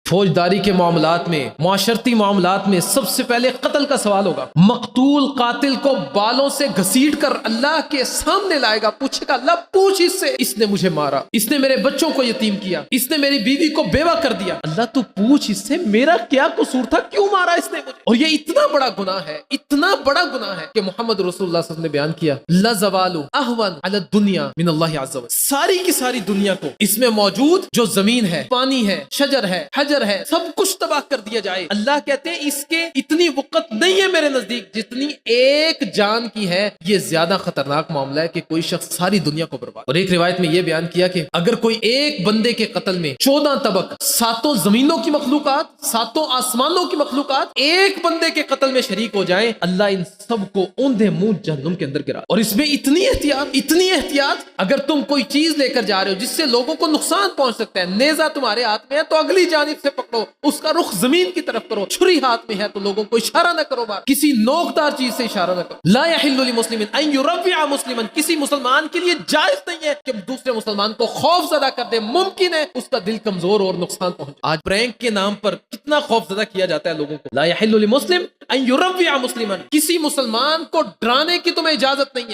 فوجداری کے معاملات میں، معاشرتی معاملات میں سب سے پہلے قتل کا سوال ہوگا۔ مقتول قاتل کو بالوں سے گھسیٹ کر اللہ کے سامنے لائے گا، پوچھے گا اللہ پوچھ اس سے، اس نے مجھے مارا، اس نے میرے بچوں کو یتیم کیا، اس نے میری بیوی کو بیوہ کر دیا، اللہ تو پوچھ اس سے میرا کیا قصور تھا، کیوں مارا اس نے مجھے۔ اور یہ اتنا بڑا گناہ ہے، اتنا بڑا گناہ ہے کہ محمد رسول اللہ صلی اللہ علیہ وسلم نے بیان کیا لَزَوَالُ أَهْوَنُ عَلَى الدُّنْيَا مِنَ اللَّهِ عَزَّ وَجَلَّ، ساری کی ساری دنیا کو، اس میں موجود جو زمین ہے، پانی ہے، شجر ہے، حجر ہے، سب کچھ تباہ کر دیا جائے، اللہ کہتے ہیں اس کے اتنی وقت نہیں ہے میرے نزدیک جتنی ایک جان کی ہے، یہ زیادہ خطرناک معاملہ ہے کہ کوئی شخص ساری دنیا کو برباد۔ اور ایک روایت میں یہ بیان کیا کہ اگر کوئی ایک بندے کے قتل میں 14 طبق، 7 زمینوں کی مخلوقات، 7 آسمانوں کی مخلوقات ایک بندے کے قتل میں شریک ہو جائیں، اللہ ان سب کو اوندھے منہ جہنم کے اندر گرا۔ اور اس میں اتنی احتیاط، اگر تم کوئی چیز لے کر جا رہے ہو جس سے لوگوں کو نقصان پہنچ سکتا ہے، نیزہ تمہارے ہاتھ میں ہے تو اگلی جانب سے پکڑو، اس کا رخ زمین کی طرف کرو، چھری ہاتھ میں ہے تو لوگوں کو اشارہ نہ کرو، بار کسی نوکدار چیز سے اشارہ نہ کرو۔ لا یحل لمسلم ان یروع مسلما، کسی مسلمان کے لیے جائز نہیں ہے کہ دوسرے مسلمان کو خوف زدہ کر دے، ممکن ہے اس کا دل کمزور اور نقصان پہنچے۔ آج پرینک کے نام پر کتنا خوف زدہ کیا جاتا ہے لوگوں کو۔ لا یحل لمسلم ان یروع مسلما، کسی مسلمان کو ڈرانے کی تمہیں اجازت نہیں ہے،